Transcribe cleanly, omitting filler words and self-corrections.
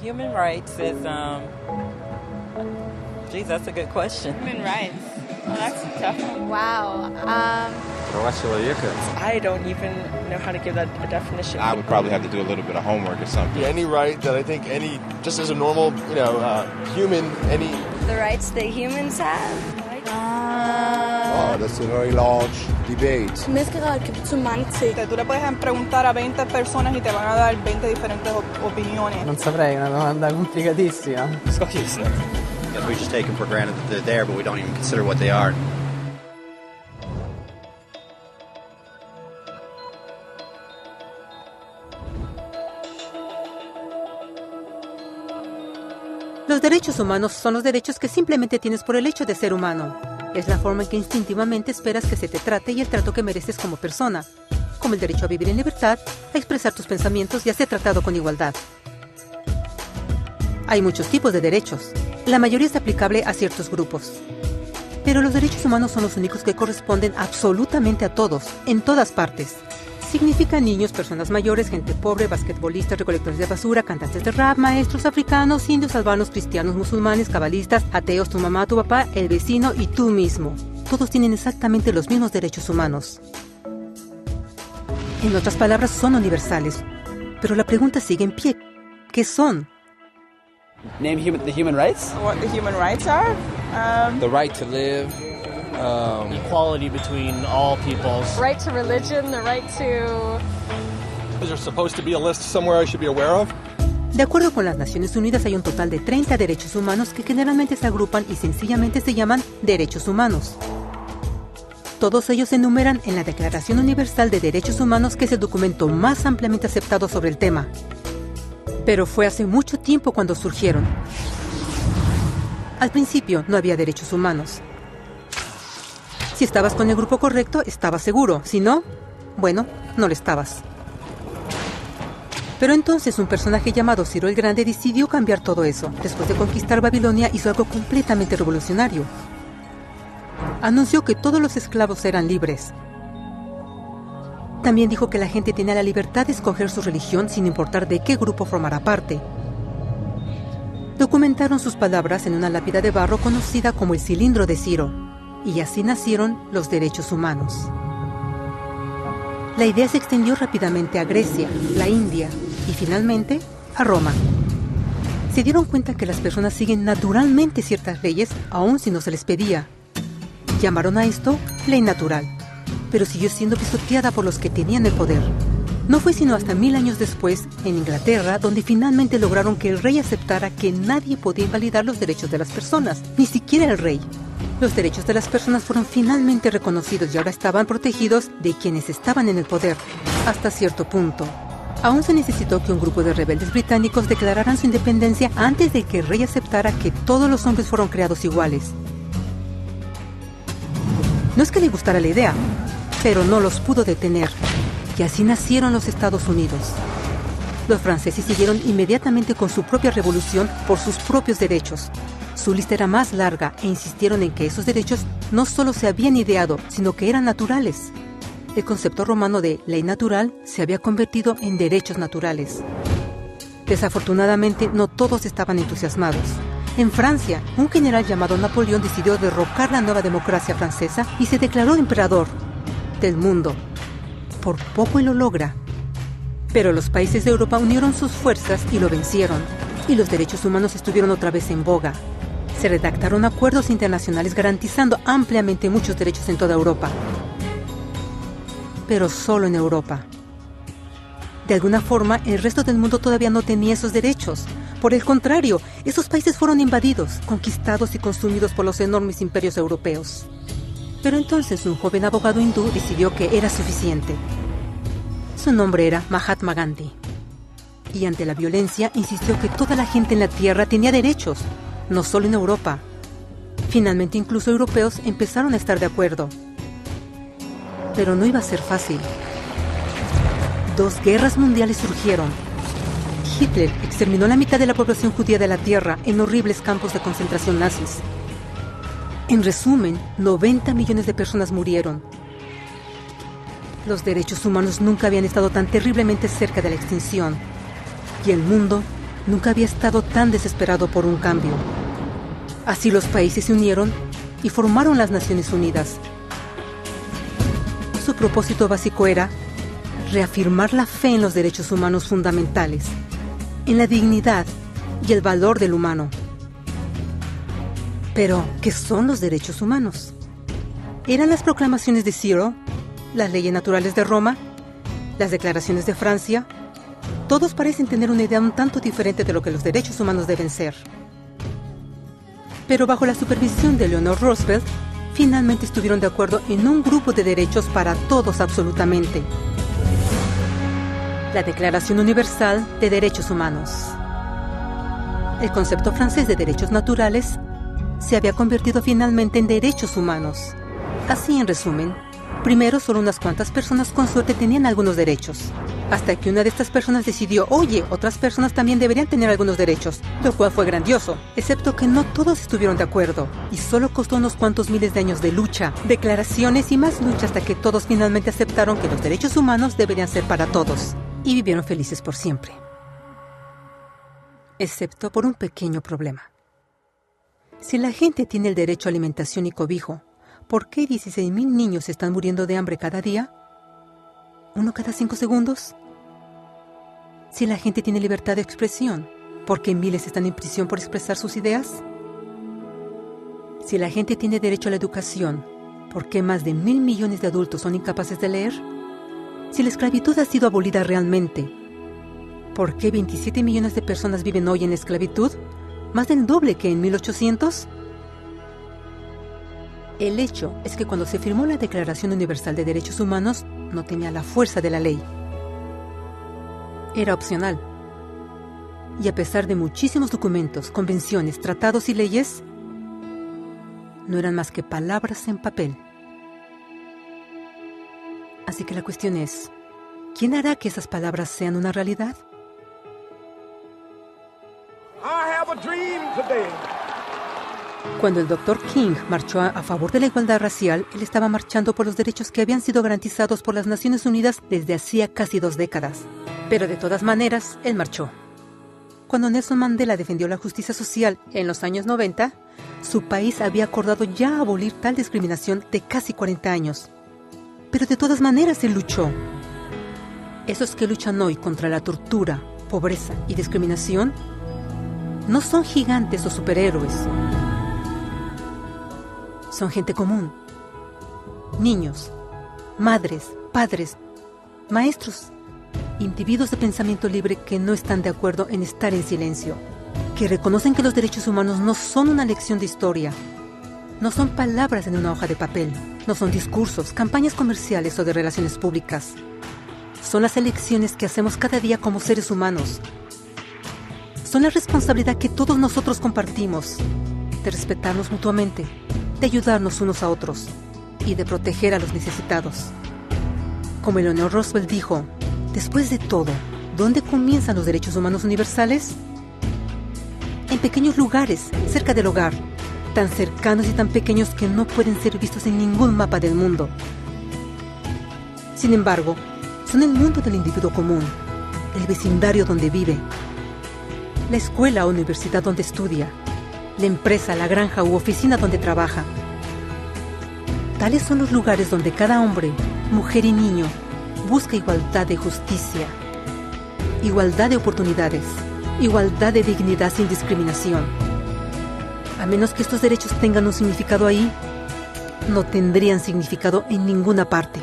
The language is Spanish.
Human rights is, geez, that's a good question. Human rights. Well, that's a tough one. Wow. I don't even know how to give that a definition. I would probably have to do a little bit of homework or something. Any right that I think just as a normal, human, any... The rights that humans have. Oh, that's a very large debate. Så mange ting. Tú le puedes preguntar a 20 personas y te van a dar 20 diferentes opiniones. Non saprei, è una domanda complicatissima. We just take them for granted that they're there, but we don't even consider what they are. Los derechos humanos son los derechos que simplemente tienes por el hecho de ser humano. Es la forma en que instintivamente esperas que se te trate y el trato que mereces como persona, como el derecho a vivir en libertad, a expresar tus pensamientos y a ser tratado con igualdad. Hay muchos tipos de derechos. La mayoría es aplicable a ciertos grupos. Pero los derechos humanos son los únicos que corresponden absolutamente a todos, en todas partes. Significan niños, personas mayores, gente pobre, basquetbolistas, recolectores de basura, cantantes de rap, maestros africanos, indios, albanos, cristianos, musulmanes, cabalistas, ateos, tu mamá, tu papá, el vecino y tú mismo. Todos tienen exactamente los mismos derechos humanos. En otras palabras, son universales. Pero la pregunta sigue en pie. ¿Qué son? Name the human rights? What the human rights are? The right to live. Equality between all peoples. Right to religion, the right to... Is there supposed to be a list somewhere I should be aware of? De acuerdo con las Naciones Unidas, hay un total de 30 derechos humanos que generalmente se agrupan y sencillamente se llaman derechos humanos. Todos ellos se enumeran en la Declaración Universal de Derechos Humanos, que es el documento más ampliamente aceptado sobre el tema. Pero fue hace mucho tiempo cuando surgieron. Al principio no había derechos humanos. Si estabas con el grupo correcto, estabas seguro. Si no, bueno, no lo estabas. Pero entonces un personaje llamado Ciro el Grande decidió cambiar todo eso. Después de conquistar Babilonia, hizo algo completamente revolucionario. Anunció que todos los esclavos eran libres. También dijo que la gente tenía la libertad de escoger su religión sin importar de qué grupo formara parte. Documentaron sus palabras en una lápida de barro conocida como el Cilindro de Ciro. Y así nacieron los derechos humanos. La idea se extendió rápidamente a Grecia, la India y finalmente a Roma. Se dieron cuenta que las personas siguen naturalmente ciertas leyes aun si no se les pedía. Llamaron a esto ley natural, pero siguió siendo pisoteada por los que tenían el poder. No fue sino hasta 1000 años después, en Inglaterra, donde finalmente lograron que el rey aceptara que nadie podía invalidar los derechos de las personas, ni siquiera el rey. Los derechos de las personas fueron finalmente reconocidos y ahora estaban protegidos de quienes estaban en el poder, hasta cierto punto. Aún se necesitó que un grupo de rebeldes británicos declararan su independencia antes de que el rey aceptara que todos los hombres fueron creados iguales. No es que le gustara la idea, pero no los pudo detener. Y así nacieron los Estados Unidos. Los franceses siguieron inmediatamente con su propia revolución por sus propios derechos. Su lista era más larga e insistieron en que esos derechos no solo se habían ideado, sino que eran naturales. El concepto romano de ley natural se había convertido en derechos naturales. Desafortunadamente, no todos estaban entusiasmados. En Francia, un general llamado Napoleón decidió derrocar la nueva democracia francesa y se declaró emperador del mundo. Por poco y lo logra. Pero los países de Europa unieron sus fuerzas y lo vencieron. Y los derechos humanos estuvieron otra vez en boga. Se redactaron acuerdos internacionales garantizando ampliamente muchos derechos en toda Europa. Pero solo en Europa. De alguna forma, el resto del mundo todavía no tenía esos derechos. Por el contrario, esos países fueron invadidos, conquistados y consumidos por los enormes imperios europeos. Pero entonces un joven abogado hindú decidió que era suficiente. Su nombre era Mahatma Gandhi. Y ante la violencia insistió que toda la gente en la tierra tenía derechos, no solo en Europa. Finalmente incluso europeos empezaron a estar de acuerdo. Pero no iba a ser fácil. 2 guerras mundiales surgieron. Hitler exterminó la mitad de la población judía de la tierra en horribles campos de concentración nazis. En resumen, 90 millones de personas murieron. Los derechos humanos nunca habían estado tan terriblemente cerca de la extinción. Y el mundo nunca había estado tan desesperado por un cambio. Así los países se unieron y formaron las Naciones Unidas. Su propósito básico era reafirmar la fe en los derechos humanos fundamentales, en la dignidad y el valor del humano. Pero, ¿qué son los derechos humanos? ¿Eran las proclamaciones de Ciro, las leyes naturales de Roma, las declaraciones de Francia? Todos parecen tener una idea un tanto diferente de lo que los derechos humanos deben ser. Pero bajo la supervisión de Eleanor Roosevelt, finalmente estuvieron de acuerdo en un grupo de derechos para todos absolutamente. La Declaración Universal de Derechos Humanos. El concepto francés de derechos naturales se había convertido finalmente en derechos humanos. Así, en resumen, primero solo unas cuantas personas con suerte tenían algunos derechos, hasta que una de estas personas decidió, oye, otras personas también deberían tener algunos derechos, lo cual fue grandioso, excepto que no todos estuvieron de acuerdo, y solo costó unos cuantos miles de años de lucha, declaraciones y más lucha hasta que todos finalmente aceptaron que los derechos humanos deberían ser para todos, y vivieron felices por siempre. Excepto por un pequeño problema. Si la gente tiene el derecho a alimentación y cobijo, ¿por qué 16,000 niños están muriendo de hambre cada día? ¿Uno cada 5 segundos? Si la gente tiene libertad de expresión, ¿por qué miles están en prisión por expresar sus ideas? Si la gente tiene derecho a la educación, ¿por qué más de 1,000 millones de adultos son incapaces de leer? Si la esclavitud ha sido abolida realmente, ¿por qué 27 millones de personas viven hoy en esclavitud? ¿Más del doble que en 1800? El hecho es que cuando se firmó la Declaración Universal de Derechos Humanos, no tenía la fuerza de la ley. Era opcional. Y a pesar de muchísimos documentos, convenciones, tratados y leyes, no eran más que palabras en papel. Así que la cuestión es, ¿quién hará que esas palabras sean una realidad? Cuando el Dr. King marchó a favor de la igualdad racial, él estaba marchando por los derechos que habían sido garantizados por las Naciones Unidas desde hacía casi 2 décadas. Pero de todas maneras, él marchó. Cuando Nelson Mandela defendió la justicia social en los años 90, su país había acordado ya abolir tal discriminación de casi 40 años. Pero de todas maneras él luchó. Esos que luchan hoy contra la tortura, pobreza y discriminación no son gigantes o superhéroes. Son gente común. Niños, madres, padres, maestros, individuos de pensamiento libre que no están de acuerdo en estar en silencio, que reconocen que los derechos humanos no son una lección de historia, no son palabras en una hoja de papel, no son discursos, campañas comerciales o de relaciones públicas. Son las elecciones que hacemos cada día como seres humanos. Son la responsabilidad que todos nosotros compartimos, de respetarnos mutuamente, de ayudarnos unos a otros y de proteger a los necesitados. Como Eleanor Roosevelt dijo, después de todo, ¿dónde comienzan los derechos humanos universales? En pequeños lugares, cerca del hogar, tan cercanos y tan pequeños que no pueden ser vistos en ningún mapa del mundo. Sin embargo, son el mundo del individuo común, el vecindario donde vive, la escuela o universidad donde estudia, la empresa, la granja u oficina donde trabaja. Tales son los lugares donde cada hombre, mujer y niño busca igualdad de justicia, igualdad de oportunidades, igualdad de dignidad sin discriminación. A menos que estos derechos tengan un significado ahí, no tendrían significado en ninguna parte.